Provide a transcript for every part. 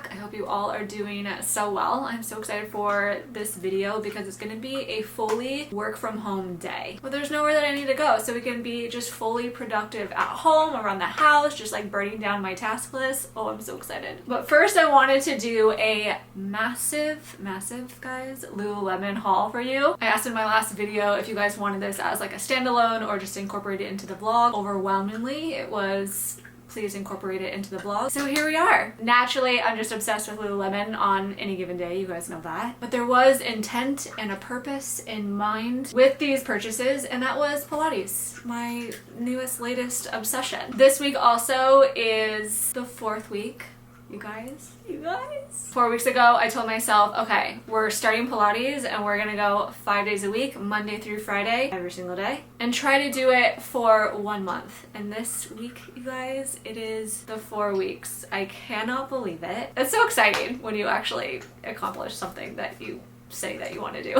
back. I hope you all are doing so well. I'm so excited for this video because it's going to be a fully work from home day. But there's nowhere that I need to go, so we can be just fully productive at home, around the house, just like burning down my task list. Oh, I'm so excited. But first I wanted to do a massive guys Lululemon haul for you. I asked in my last video if you guys wanted this as like a standalone or just incorporate it into the vlog. Overwhelmingly it was please incorporate it into the vlog. So here we are. Naturally, I'm just obsessed with Lululemon on any given day, you guys know that. But there was intent and a purpose in mind with these purchases, and that was Pilates, my newest, latest obsession. This week also is the 4th week. You guys. 4 weeks ago, I told myself, okay, we're starting Pilates and we're gonna go 5 days a week, Monday through Friday, every single day, and try to do it for 1 month. And this week, you guys, it is the 4 weeks. I cannot believe it. It's so exciting when you actually accomplish something that you say that you want to do.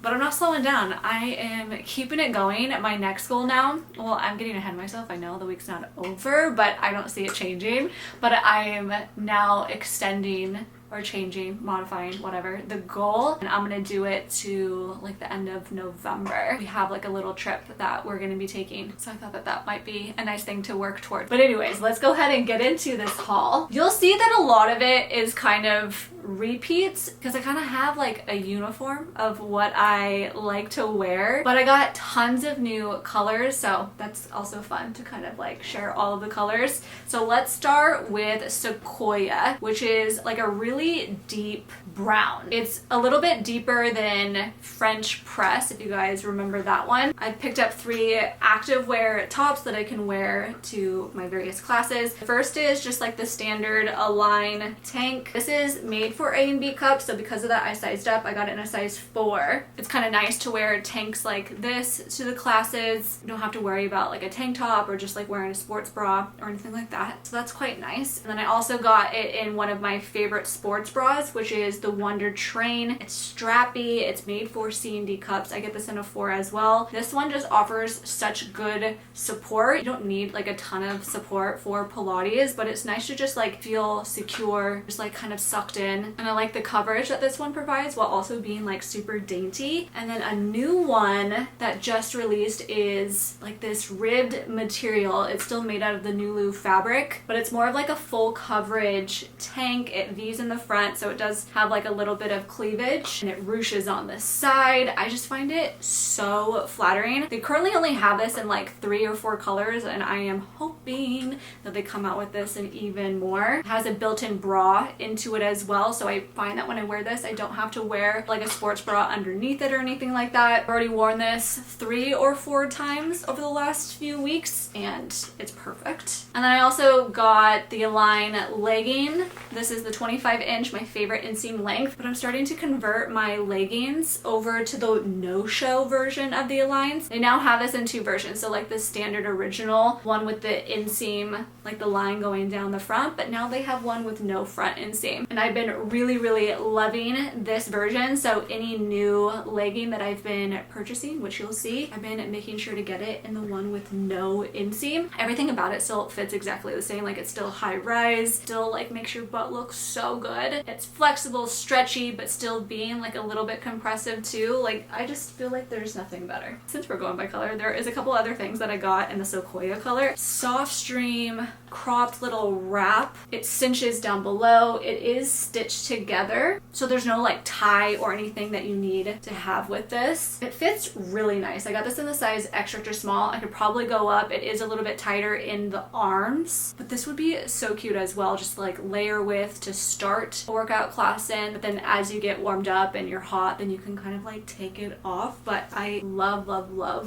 But I'm not slowing down. I am keeping it going. My next goal now, well, I'm getting ahead of myself. I know the week's not over, but I don't see it changing. But I am now extending or changing, modifying, whatever, the goal. And I'm gonna do it to like the end of November. We have like a little trip that we're gonna be taking. So I thought that that might be a nice thing to work towards. But anyways, let's go ahead and get into this haul. You'll see that a lot of it is kind of repeats because I kind of have like a uniform of what I like to wear, but I got tons of new colors, so that's also fun to kind of like share all of the colors. So let's start with Sequoia, which is like a really deep brown. It's a little bit deeper than French Press, if you guys remember that one. I picked up 3 activewear tops that I can wear to my various classes. The first is just like the standard Align tank. This is made for A and B cups, so because of that I sized up. I got it in a size 4. It's kind of nice to wear tanks like this to the classes. You don't have to worry about like a tank top or just like wearing a sports bra or anything like that. So that's quite nice. And then I also got it in one of my favorite sports bras, which is the Wonder Train. It's strappy. It's made for C and D cups. I get this in a 4 as well. This one just offers such good support. You don't need like a ton of support for Pilates, but it's nice to just like feel secure, just like kind of sucked in. And I like the coverage that this one provides while also being like super dainty. And then a new one that just released is like this ribbed material. It's still made out of the Nulu fabric, but it's more of like a full coverage tank. It V's in the front, so it does have like a little bit of cleavage, and it ruches on the side. I just find it so flattering. They currently only have this in like 3 or 4 colors, and I am hoping that they come out with this in even more. It has a built-in bra into it as well, so I find that when I wear this, I don't have to wear like a sports bra underneath it or anything like that. I've already worn this 3 or 4 times over the last few weeks, and it's perfect. And then I also got the Align legging. This is the 25-inch, my favorite inseam length, but I'm starting to convert my leggings over to the no-show version of the Aligns. They now have this in 2 versions, so like the standard original one with the inseam, like the line going down the front, but now they have one with no front inseam. And I've been really loving this version, so any new legging that I've been purchasing, which you'll see, I've been making sure to get it in the one with no inseam. Everything about it still fits exactly the same, like it's still high rise, still like makes your butt look so good. It's flexible, stretchy, but still being like a little bit compressive too. Like I just feel like there's nothing better. Since we're going by color, there is a couple other things that I got in the Sequoia color. Soft stream cropped little wrap. It cinches down below. It is stitched together, so there's no like tie or anything that you need to have with this. It fits really nice. I got this in the size extra small. I could probably go up. It is a little bit tighter in the arms, but this would be so cute as well, just like layer with to start a workout class in, but then as you get warmed up and you're hot, then you can kind of like take it off. But I love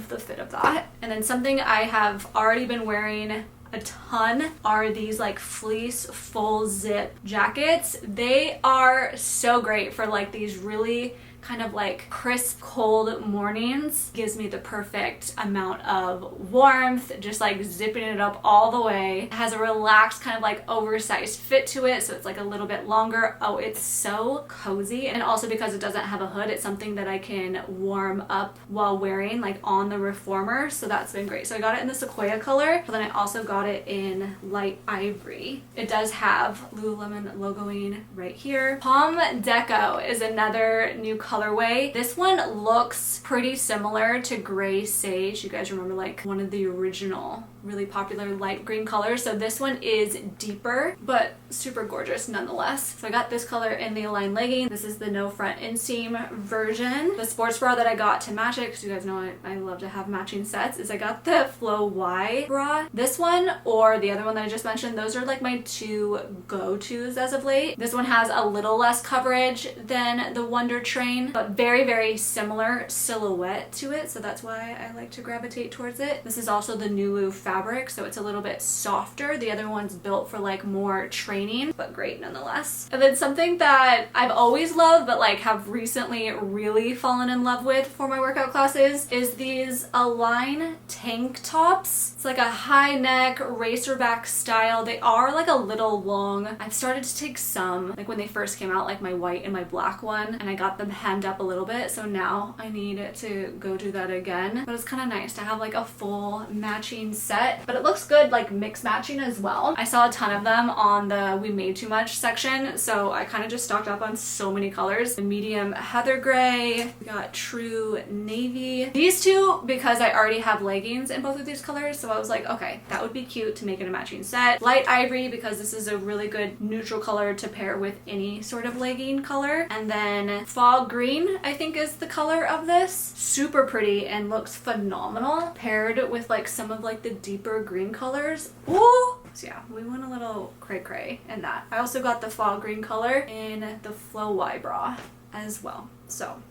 the fit of that. And then something I have already been wearing a ton are these like fleece full zip jackets. They are so great for like these really kind of like crisp cold mornings. Gives me the perfect amount of warmth, just like zipping it up all the way. It has a relaxed kind of like oversized fit to it, so it's like a little bit longer. Oh, it's so cozy. And also because it doesn't have a hood, it's something that I can warm up while wearing like on the reformer, so that's been great. So I got it in the Sequoia color, but then I also got got it in light ivory. It does have Lululemon logoing right here. Palm Deco is another new colorway. This one looks pretty similar to Gray Sage. You guys remember like one of the original really popular light green colors. So this one is deeper, but super gorgeous nonetheless. So I got this color in the Align legging. This is the no front inseam version. The sports bra that I got to match it, because you guys know I love to have matching sets, is I got the Flow Y bra. This one or the other one that I just mentioned, those are like my two go-tos as of late. This one has a little less coverage than the Wonder Train, but very, very similar silhouette to it. So that's why I like to gravitate towards it. This is also the Nulu fabric, so it's a little bit softer. The other one's built for like more training, but great nonetheless. And then something that I've always loved but like have recently really fallen in love with for my workout classes is these Align tank tops. It's like a high neck racer back style. They are like a little long. I've started to take some, like when they first came out, like my white and my black one, and I got them hemmed up a little bit, so now I need to go do that again. But it's kind of nice to have like a full matching set, but it looks good like mix matching as well. I saw a ton of them on the We Made Too Much section, so I kind of just stocked up on so many colors. The medium heather gray, we got true navy. These two, because I already have leggings in both of these colors, so I was like, okay, that would be cute to make it a matching set. Light ivory, because this is a really good neutral color to pair with any sort of legging color. And then fog green, I think is the color of this. Super pretty and looks phenomenal paired with like some of like the deeper green colors. Ooh! So yeah, we went a little cray-cray in that. I also got the fog green color in the Flow Y bra as well. So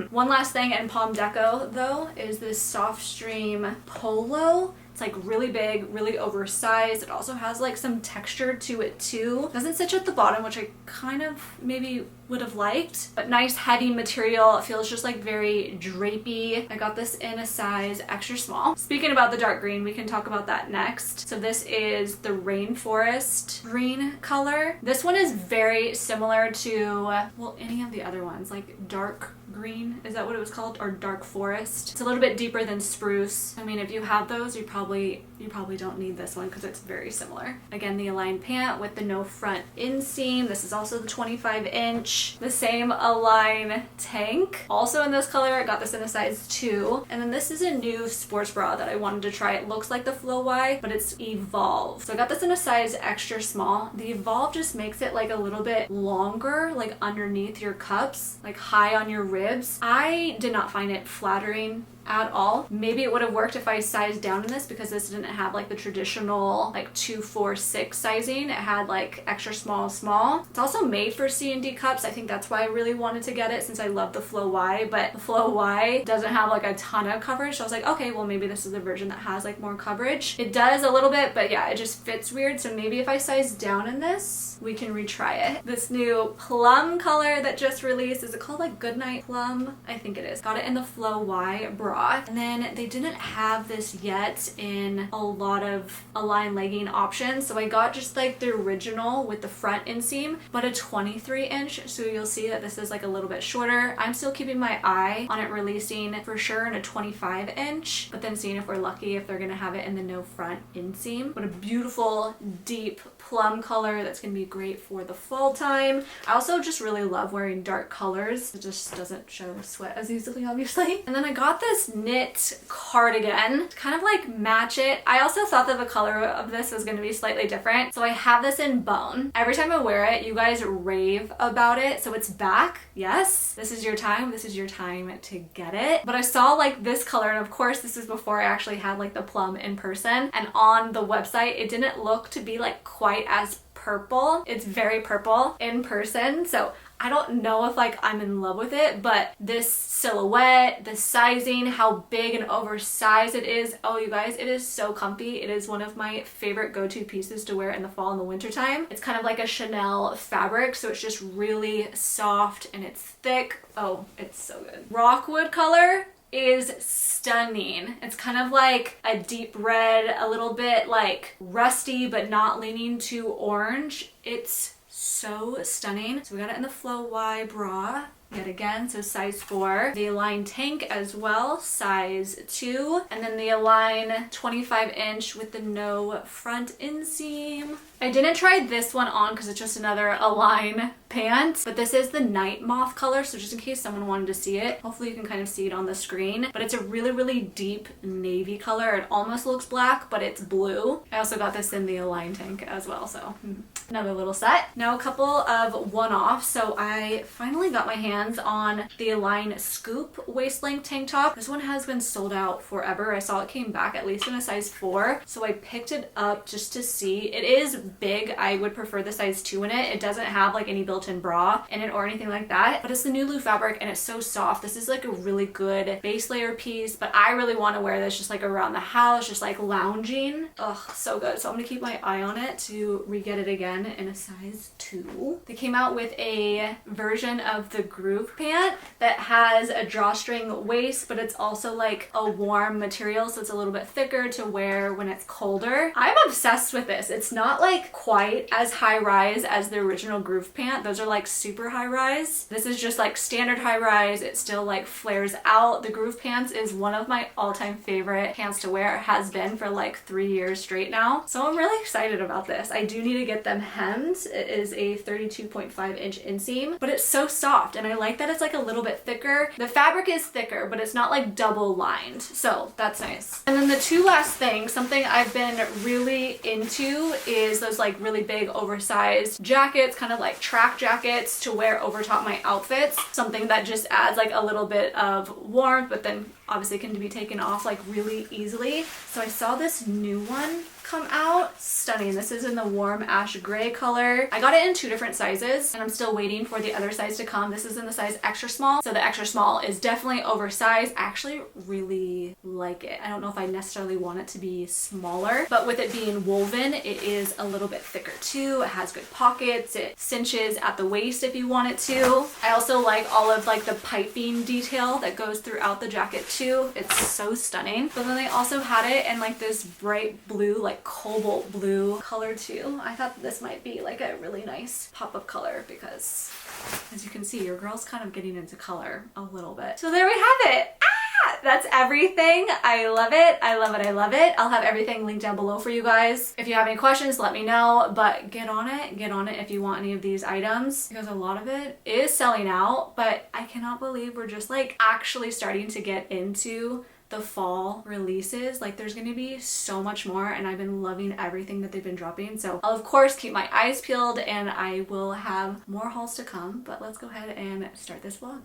one last thing in Palm Deco though is this Soft Stream Polo. It's like really big, really oversized. It also has like some texture to it too. Doesn't stitch at the bottom, which I kind of maybe would have liked, but nice heavy material. It feels just like very drapey. I got this in a size extra small. Speaking about the dark green, we can talk about that next. So this is the Rainforest green color. This one is very similar to, well, any of the other ones, like dark green, is that what it was called? Or dark forest. It's a little bit deeper than spruce. I mean, if you have those, you probably don't need this one because it's very similar. Again, the Align pant with the no front inseam. This is also the 25-inch. The same Align tank. Also in this color, I got this in a size 2. And then this is a new sports bra that I wanted to try. It looks like the Flow Y, but it's Evolve. So I got this in a size extra small. The Evolve just makes it like a little bit longer, like underneath your cups, like high on your ribs. I did not find it flattering at all. Maybe it would have worked if I sized down in this because this didn't have like the traditional like 2, 4, 6 sizing. It had like extra small, small. It's also made for C and D cups. I think that's why I really wanted to get it since I love the Flow Y, but the Flow Y doesn't have like a ton of coverage. So I was like, okay, well maybe this is the version that has like more coverage. It does a little bit, but yeah, it just fits weird. So maybe if I size down in this, we can retry it. This new plum color that just released, is it called like Goodnight Plum? I think it is. Got it in the Flow Y bra. And then they didn't have this yet in a lot of Align legging options, so I got just like the original with the front inseam, but a 23-inch, so you'll see that this is like a little bit shorter. I'm still keeping my eye on it releasing for sure in a 25-inch, but then seeing if we're lucky if they're gonna have it in the no front inseam. But a beautiful deep plum color that's gonna be great for the fall time. I also just really love wearing dark colors. It just doesn't show sweat as easily, obviously. And then I got this knit cardigan to kind of like match it. I also thought that the color of this was going to be slightly different, so I have this in bone. Every time I wear it, you guys rave about it, so it's back. Yes, this is your time. This is your time to get it. But I saw like this color, and of course this is before I actually had like the plum in person, and on the website it didn't look to be like quite as purple. It's very purple in person, so I don't know if like I'm in love with it, but this silhouette, the sizing, how big and oversized it is. Oh, you guys, it is so comfy. It is one of my favorite go-to pieces to wear in the fall and the winter time. It's kind of like a Chanel fabric, so it's just really soft and it's thick. Oh, it's so good. Rockwood color is stunning. It's kind of like a deep red, a little bit like rusty, but not leaning too orange. It's so stunning. So we got it in the Flow Y bra. yet again, so size 4. The Align tank as well, size 2. And then the Align 25-inch with the no front inseam. I didn't try this one on because it's just another Align pant, but this is the Night Moth color, so just in case someone wanted to see it, hopefully you can kind of see it on the screen. But it's a really, really deep navy color. It almost looks black, but it's blue. I also got this in the Align tank as well, so another little set. Now a couple of one-offs. So I finally got my hands on the Align Scoop waist length tank top. This one has been sold out forever. I saw it came back at least in a size 4, so I picked it up just to see. It is big. I would prefer the size 2 in it. It doesn't have like any built-in bra in it or anything like that, but it's the Nulu fabric and it's so soft. This is like a really good base layer piece, but I really want to wear this just like around the house, just like lounging. Ugh, so good. So I'm gonna keep my eye on it to re-get it again in a size 2. They came out with a version of the Groove pant that has a drawstring waist, but it's also like a warm material, so it's a little bit thicker to wear when it's colder. I'm obsessed with this. It's not like quite as high rise as the original Groove pant. Those are like super high rise. This is just like standard high rise. It still like flares out. The Groove pants is one of my all-time favorite pants to wear. It has been for like 3 years straight now. So I'm really excited about this. I do need to get them hemmed. It is a 32.5-inch inseam, but it's so soft and I like that it's like a little bit thicker. The fabric is thicker, but it's not like double lined. So that's nice. And then the two last things, something I've been really into is those like really big oversized jackets, kind of like track jackets to wear over top my outfits. Something that just adds like a little bit of warmth, but then obviously can be taken off like really easily. So I saw this new one come out. Stunning. This is in the warm ash gray color. I got it in 2 different sizes and I'm still waiting for the other size to come. This is in the size extra small. So the extra small is definitely oversized. I actually really like it. I don't know if I necessarily want it to be smaller, but with it being woven, it is a little bit thicker too. It has good pockets. It cinches at the waist if you want it to. I also like all of like the piping detail that goes throughout the jacket too. It's so stunning. But then they also had it in like this bright blue, like cobalt blue color too. I thought this might be like a really nice pop-up color because as you can see, your girl's kind of getting into color a little bit. So there we have it. That's everything. I love it. I love it. I love it. I'll have everything linked down below for you guys. If you have any questions, let me know, but get on it. Get on it if you want any of these items because a lot of it is selling out, but I cannot believe we're just like actually starting to get into the fall releases. Like there's going to be so much more and I've been loving everything that they've been dropping. So I'll of course keep my eyes peeled and I will have more hauls to come, but let's go ahead and start this vlog.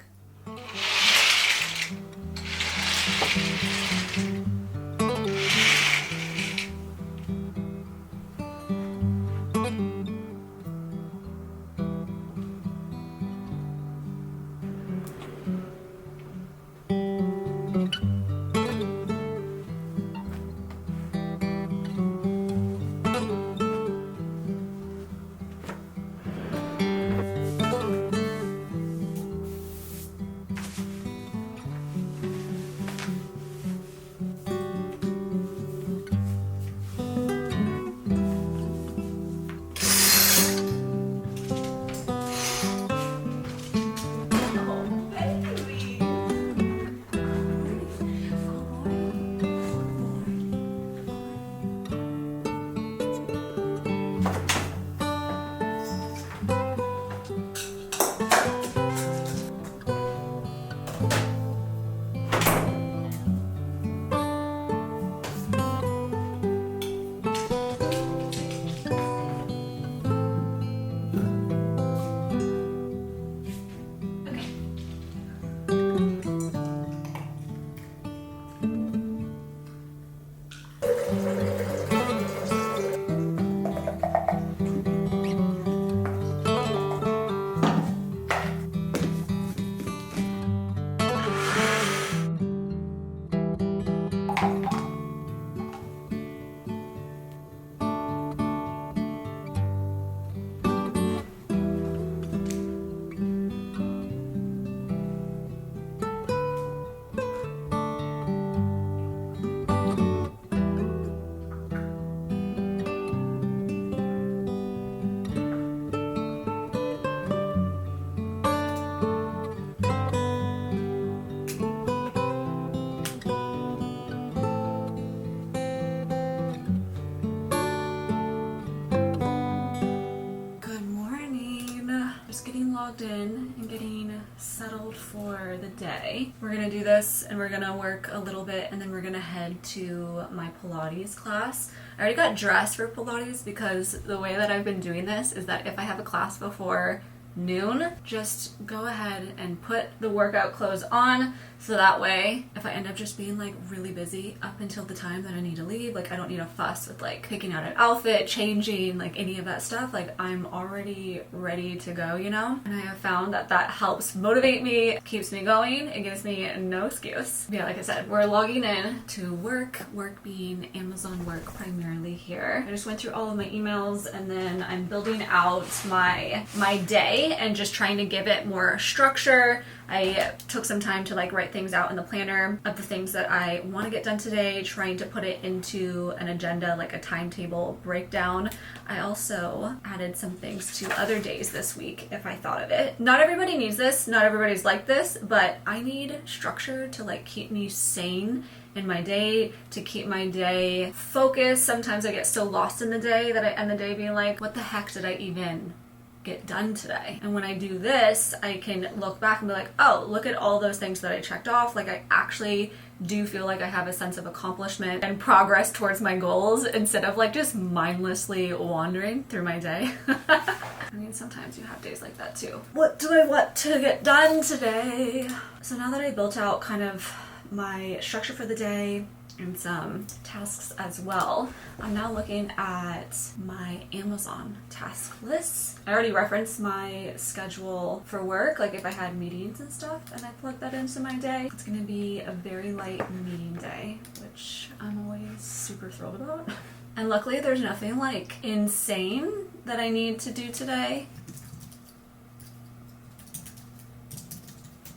tucked in and getting settled for the day. We're gonna do this and we're gonna work a little bit and then we're gonna head to my Pilates class. I already got dressed for Pilates because the way that I've been doing this is that if I have a class before noon, just go ahead and put the workout clothes on, so that way if I end up just being like really busy up until the time that I need to leave, like I don't need a fuss with like picking out an outfit, changing, like any of that stuff. Like I'm already ready to go, you know? And I have found that that helps motivate me, keeps me going, it gives me no excuse. Yeah, like I said, we're logging in to work being Amazon work primarily here. I just went through all of my emails and then I'm building out my day and just trying to give it more structure. I took some time to like write things out in the planner of the things that I want to get done today, trying to put it into an agenda, like a timetable breakdown. I also added some things to other days this week if I thought of it. Not everybody needs this, not everybody's like this, but I need structure to like keep me sane in my day, to keep my day focused. Sometimes I get so lost in the day that I end the day being like, what the heck did I even get done today? And when I do this, I can look back and be like, oh, look at all those things that I checked off. Like I actually do feel like I have a sense of accomplishment and progress towards my goals instead of like just mindlessly wandering through my day. I mean, sometimes you have days like that too. What do I want to get done today? So now that I built out kind of my structure for the day and some tasks as well, I'm now looking at my Amazon task list. I already referenced my schedule for work, like if I had meetings and stuff, and I plug that into my day. It's gonna be a very light meeting day, which I'm always super thrilled about. And luckily there's nothing like insane that I need to do today.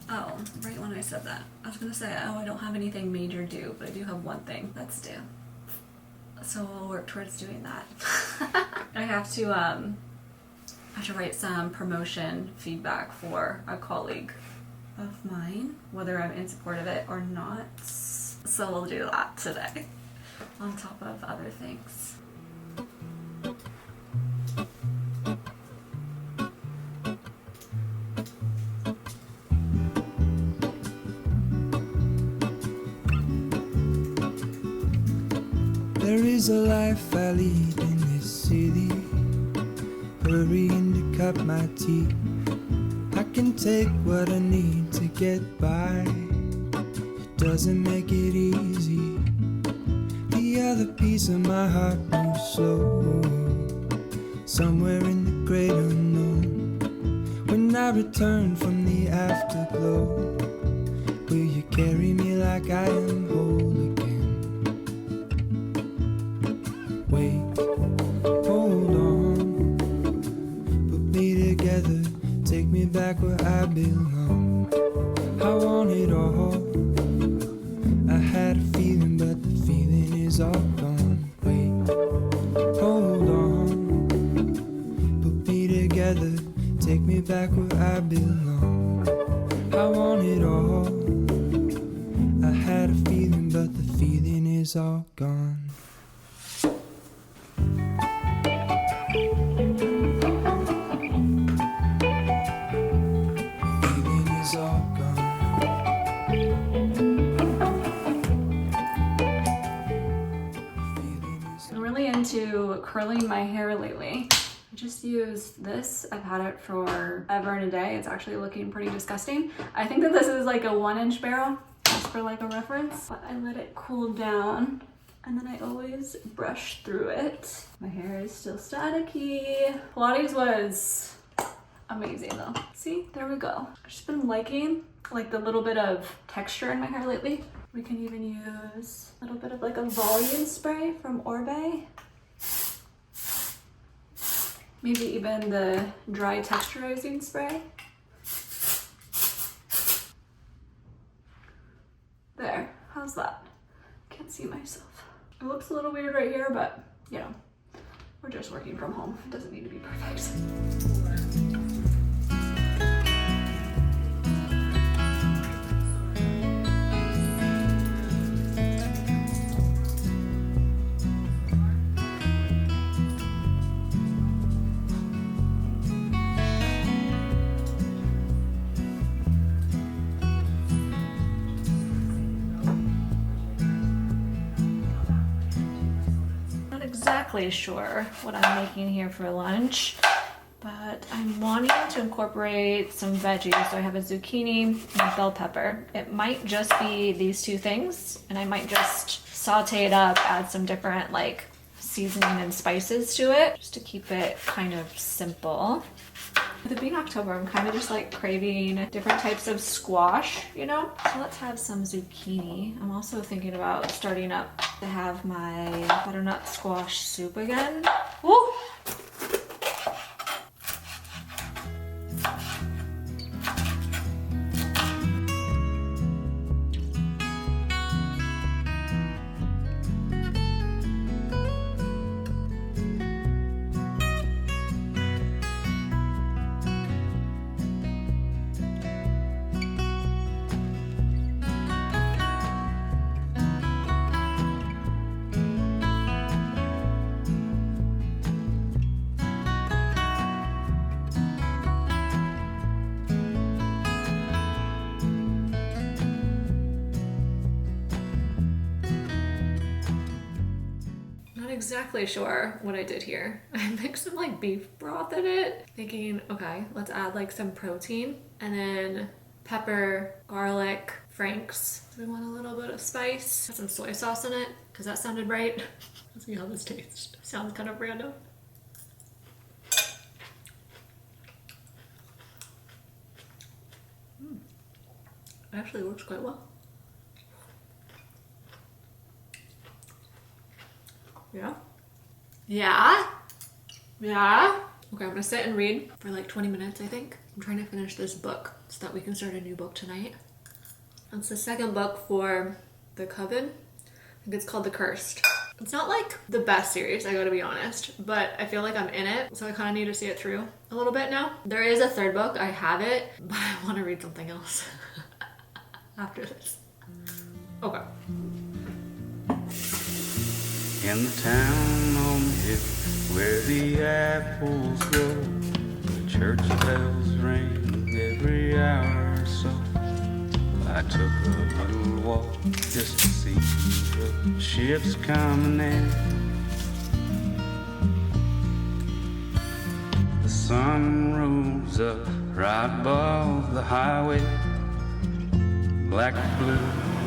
Oh, right when I said that, I was gonna say, oh, I don't have anything major due, but I do have one thing that's due. So we'll work towards doing that. I have to write some promotion feedback for a colleague of mine, whether I'm in support of it or not. So we'll do that today, on top of other things. There is a life I lead in this city, hurrying to cut my teeth. I can take what I need to get by, it doesn't make it easy. The other piece of my heart moves slow, somewhere in the great unknown. When I return from the afterglow, will you carry me like I am whole again? Wait, hold on, put me together, take me back where I belong. I want it all, I had a feeling but the feeling is all gone. Wait, hold on, put me together, take me back where I belong. I want it all, I had a feeling but the feeling is all gone. Curling my hair lately. I just used this. I've had it for ever and a day. It's actually looking pretty disgusting. I think that this is like a 1-inch barrel, just for like a reference. But I let it cool down and then I always brush through it. My hair is still staticky. Pilates was amazing though. See, there we go. I've just been liking like the little bit of texture in my hair lately. We can even use a little bit of like a volume spray from Orbe. Maybe even the dry texturizing spray. There, how's that? Can't see myself. It looks a little weird right here, but you know, we're just working from home. It doesn't need to be perfect. exactly sure what I'm making here for lunch, but I'm wanting to incorporate some veggies. So I have a zucchini and a bell pepper. It might just be these two things, and I might just saute it up, add some different like seasoning and spices to it, just to keep it kind of simple. With it being October, I'm kind of just like craving different types of squash, you know? So let's have some zucchini. I'm also thinking about starting up to have my butternut squash soup again. Woo! Exactly sure what I did here. I mixed some like beef broth in it, thinking, okay, let's add like some protein, and then pepper, garlic, Frank's. We want a little bit of spice. Put some soy sauce in it, because that sounded right. Let's see how this tastes. Sounds kind of random. It actually works quite well. Yeah. Yeah. Yeah. Okay, I'm gonna sit and read for like 20 minutes, I think. I'm trying to finish this book so that we can start a new book tonight. It's the second book for the Coven. I think it's called The Cursed. It's not like the best series, I gotta be honest, but I feel like I'm in it, so I kind of need to see it through a little bit now. There is a third book, I have it, but I want to read something else after this. Okay. In the town on the hill where the apples grow, the church bells ring every hour or so. I took a little walk just to see the ships coming in. The sun rose up right above the highway. Black, blue,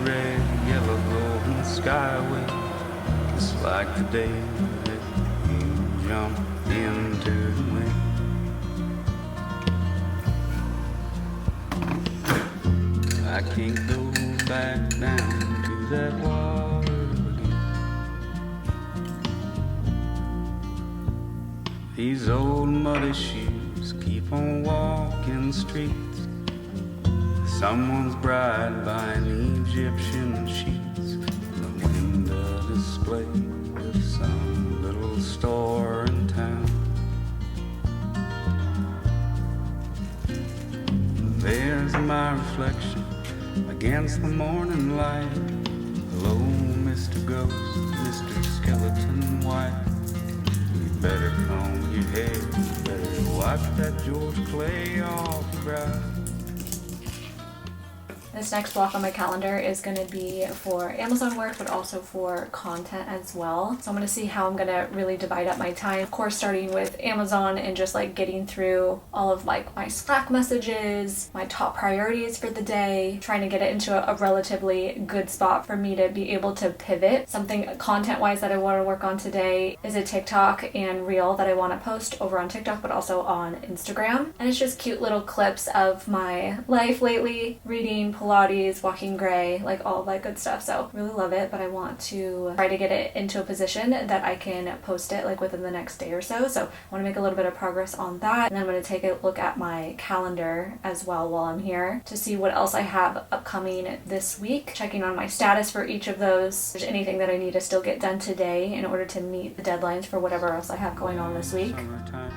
red, yellow, golden skyway. It's like the day that you jump into the wind. I can't go back down to that water again. These old muddy shoes keep on walking the streets. Someone's bride buying Egyptian sheets. Display of some little store in town. There's my reflection against the morning light. Hello, Mr. Ghost, Mr. Skeleton White. You better comb your hair, you better wipe that George Clay off your brow. This next block on my calendar is going to be for Amazon work, but also for content as well. So I'm going to see how I'm going to really divide up my time. Of course, starting with Amazon and just like getting through all of like my Slack messages, my top priorities for the day, trying to get it into a relatively good spot for me to be able to pivot. Something content-wise that I want to work on today is a TikTok and Reel that I want to post over on TikTok, but also on Instagram. And it's just cute little clips of my life lately, reading, Pilates, walking gray, like all that good stuff. So really love it, but I want to try to get it into a position that I can post it like within the next day or so. So I want to make a little bit of progress on that. And then I'm going to take a look at my calendar as well while I'm here to see what else I have upcoming this week, checking on my status for each of those. If there's anything that I need to still get done today in order to meet the deadlines for whatever else I have going on this week. Summertime,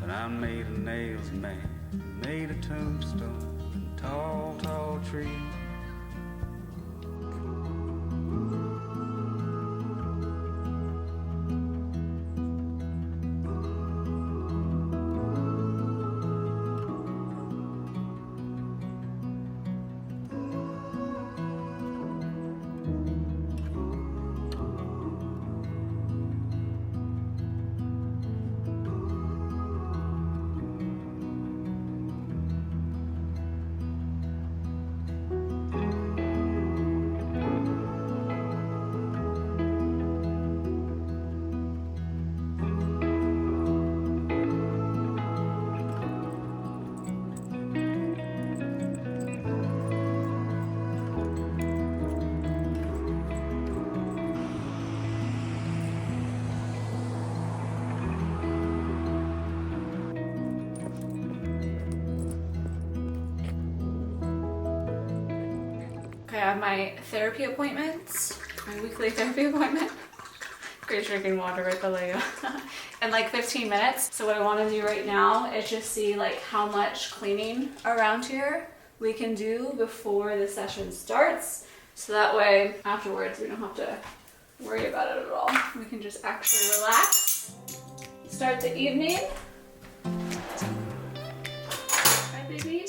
but I made a nails man, made a tombstone, tall, tall tree. Okay, I have my therapy appointments, my weekly therapy appointment. Great drinking water with the Lego. In like 15 minutes. So what I want to do right now is just see like how much cleaning around here we can do before the session starts. So that way afterwards we don't have to worry about it at all. We can just actually relax, start the evening. Right, baby?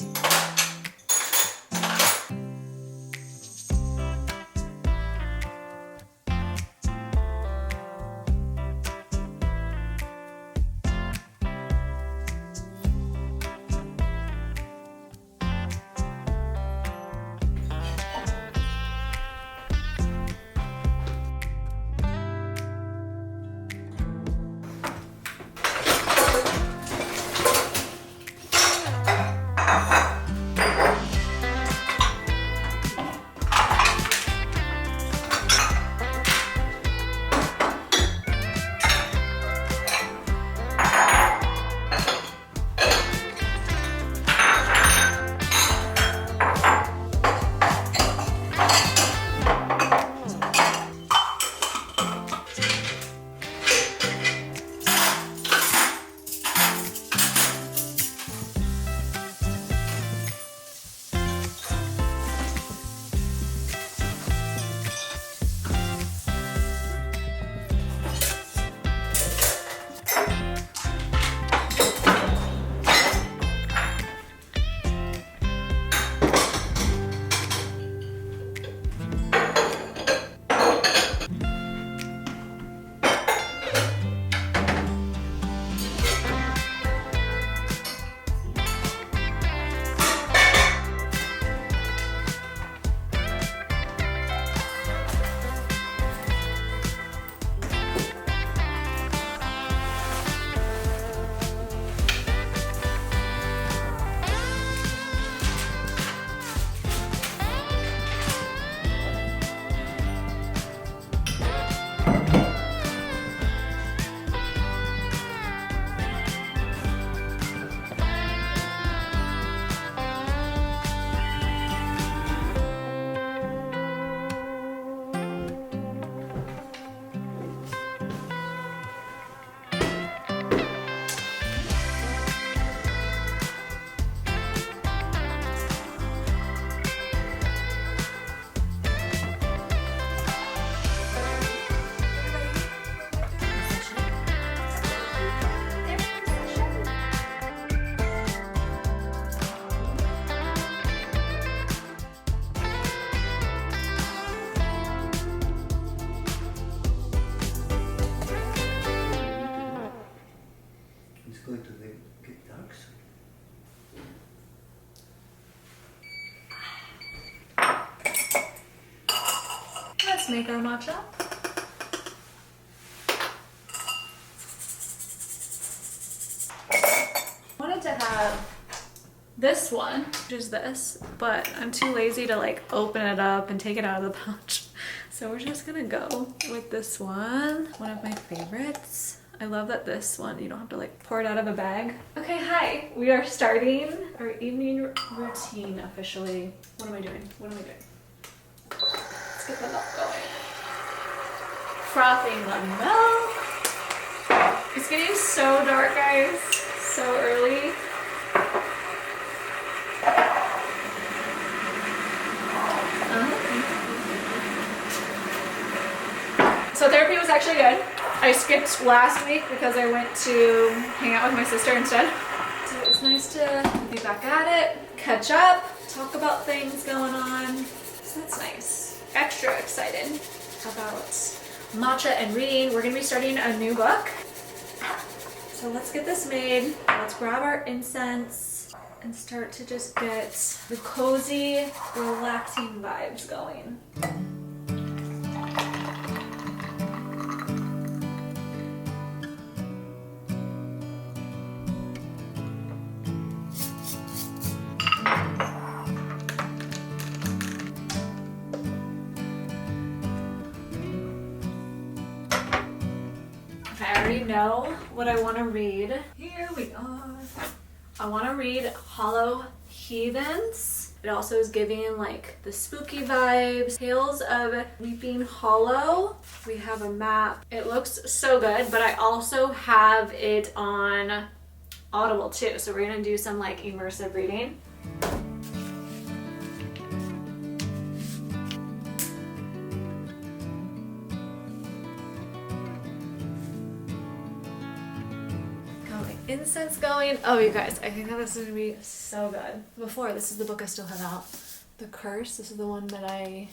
Going to the get ducks. Let's make our matcha. I wanted to have this one, which is this, but I'm too lazy to like open it up and take it out of the pouch. So we're just gonna go with this one of my favorites. I love that this one, you don't have to like pour it out of a bag. Okay, hi. We are starting our evening routine officially. What am I doing? Let's get the milk going. Frothing the milk. It's getting so dark, guys. So early. So therapy was actually good. I skipped last week because I went to hang out with my sister instead. So it was nice to be back at it, catch up, talk about things going on. So that's nice. Extra excited about matcha and reading. We're gonna be starting a new book. So let's get this made. Let's grab our incense and start to just get the cozy, relaxing vibes going. I already know what I want to read. Here we are. I want to read Hollow Heathens. It also is giving like the spooky vibes. Tales of Weeping Hollow. We have a map. It looks so good, but I also have it on Audible too. So we're gonna do some like immersive reading. Incense going. Oh, you guys, I think that this is gonna be so good. Before, this is the book I still have out. The Curse. This is the one that I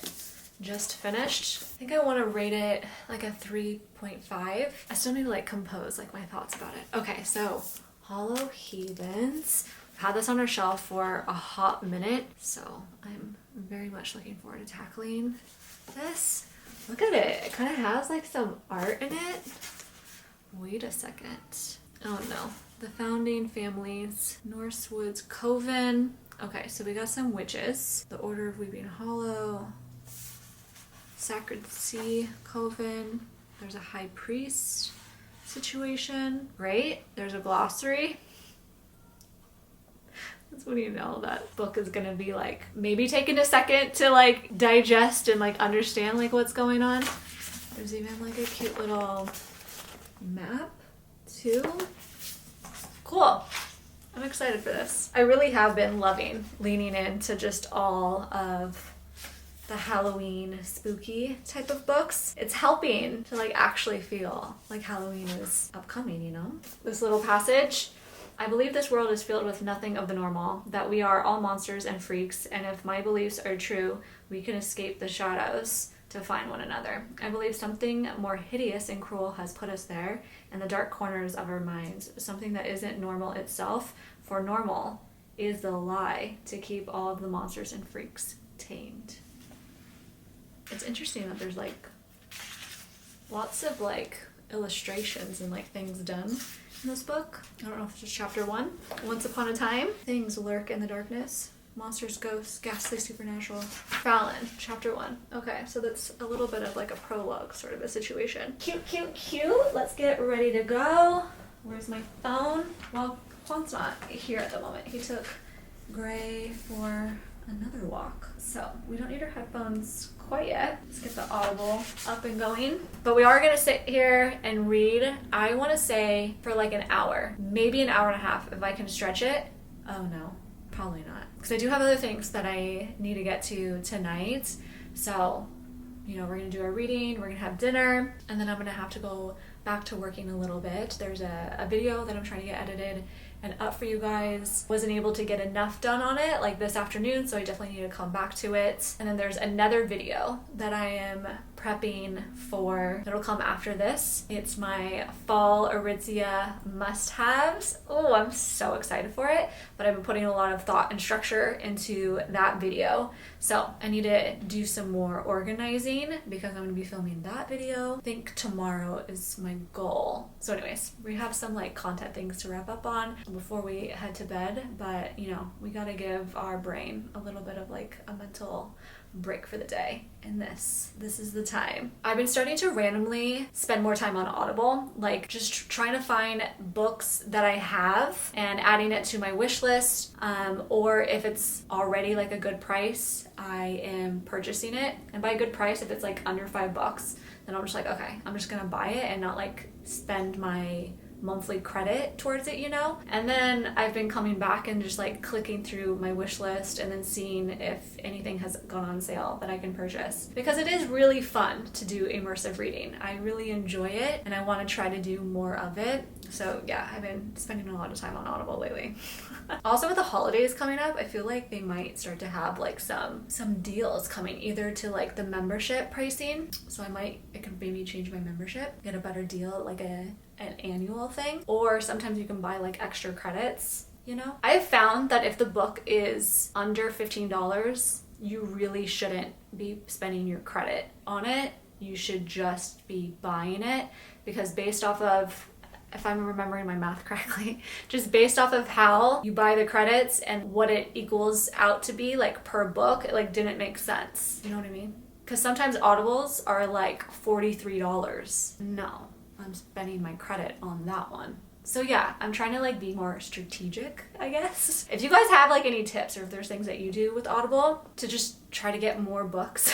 just finished. I think I want to rate it like a 3.5. I still need to like compose like my thoughts about it. Okay, so Hollow Heathens. I've had this on our shelf for a hot minute, so I'm very much looking forward to tackling this. Look at it. It kind of has like some art in it. Wait a second. Oh no. The Founding Families, Norse Woods Coven. Okay, so we got some witches. The Order of Weeping Hollow, Sacred Sea Coven. There's a High Priest situation. Great. There's a glossary. That's what you know that book is gonna be like. Maybe taking a second to like digest and like understand like what's going on. There's even like a cute little map too. Cool. I'm excited for this. I really have been loving leaning into just all of the Halloween spooky type of books. It's helping to like actually feel like Halloween is upcoming, you know? This little passage. I believe this world is filled with nothing of the normal, that we are all monsters and freaks, and if my beliefs are true, we can escape the shadows to find one another. I believe something more hideous and cruel has put us there in the dark corners of our minds, something that isn't normal itself, for normal is the lie to keep all of the monsters and freaks tamed. It's interesting that there's like lots of like illustrations and like things done in this book. I don't know if it's just chapter 1. Once upon a time, things lurk in the darkness. Monsters, ghosts, ghastly supernatural. Fallon, chapter 1. Okay, so that's a little bit of like a prologue sort of a situation. Cute, cute, cute. Let's get ready to go. Where's my phone? Well, Juan's not here at the moment. He took Gray for another walk. So we don't need our headphones quite yet. Let's get the Audible up and going. But we are gonna sit here and read, I wanna say for like an hour, maybe an hour and a half if I can stretch it. Oh no. Probably not. Because I do have other things that I need to get to tonight. So, you know, we're going to do our reading, we're going to have dinner, and then I'm going to have to go back to working a little bit. There's a video that I'm trying to get edited and up for you guys. Wasn't able to get enough done on it like this afternoon, so I definitely need to come back to it. And then there's another video that I am prepping for that'll come after this. It's my fall Aritzia must-haves. Oh, I'm so excited for it, but I've been putting a lot of thought and structure into that video. So I need to do some more organizing because I'm going to be filming that video. I think tomorrow is my goal. So anyways, we have some like content things to wrap up on before we head to bed, but you know, we got to give our brain a little bit of like a mental break for the day, and this is the time. I've been starting to randomly spend more time on Audible, like just trying to find books that I have and adding it to my wish list, or if it's already like a good price, I am purchasing it. And by good price, if it's like under $5, then I'm just like, okay, I'm just gonna buy it and not like spend my monthly credit towards it, you know? And then I've been coming back and just like clicking through my wish list and then seeing if anything has gone on sale that I can purchase, because it is really fun to do immersive reading. I really enjoy it and I want to try to do more of it. So yeah, I've been spending a lot of time on Audible lately. Also with the holidays coming up, I feel like they might start to have like some deals coming, either to like the membership pricing, so I could maybe change my membership, get a better deal, like an annual thing, or sometimes you can buy like extra credits, you know? I have found that if the book is under $15, you really shouldn't be spending your credit on it. You should just be buying it, because based off of, if I'm remembering my math correctly, just based off of how you buy the credits and what it equals out to be like per book, it like didn't make sense. You know what I mean? Because sometimes Audibles are like $43. No, I'm spending my credit on that one. So yeah, I'm trying to like be more strategic, I guess. If you guys have like any tips or if there's things that you do with Audible to just try to get more books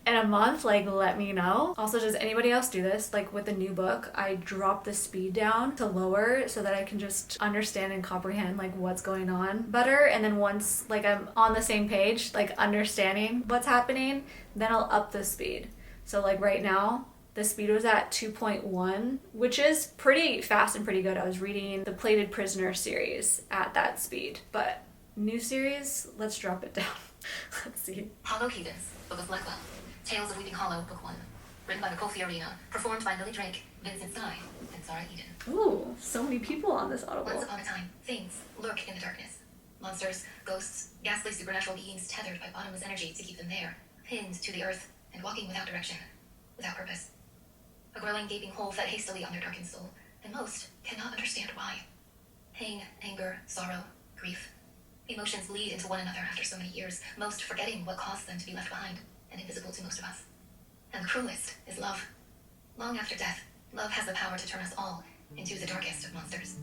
in a month, like let me know. Also, does anybody else do this? Like with a new book, I drop the speed down to lower so that I can just understand and comprehend like what's going on better. And then once like I'm on the same page, like understanding what's happening, then I'll up the speed. So like right now, the speed was at 2.1, which is pretty fast and pretty good. I was reading the Plated Prisoner series at that speed, but new series, let's drop it down. Let's see. Hollow Heathens, Book of Blackwell. Tales of Weeping Hollow, Book 1. Written by Nicole Fiorina. Performed by Millie Drake, Vincent Stein, and Sarah Eden. Ooh, so many people on this Audible. Once upon a time, things lurk in the darkness. Monsters, ghosts, ghastly supernatural beings tethered by bottomless energy to keep them there, pinned to the earth, and walking without direction, without purpose. A growing, gaping hole fed hastily on their darkened soul, and most cannot understand why. Pain, anger, sorrow, grief. Emotions lead into one another after so many years, most forgetting what caused them to be left behind, and invisible to most of us. And the cruelest is love. Long after death, love has the power to turn us all into the darkest of monsters.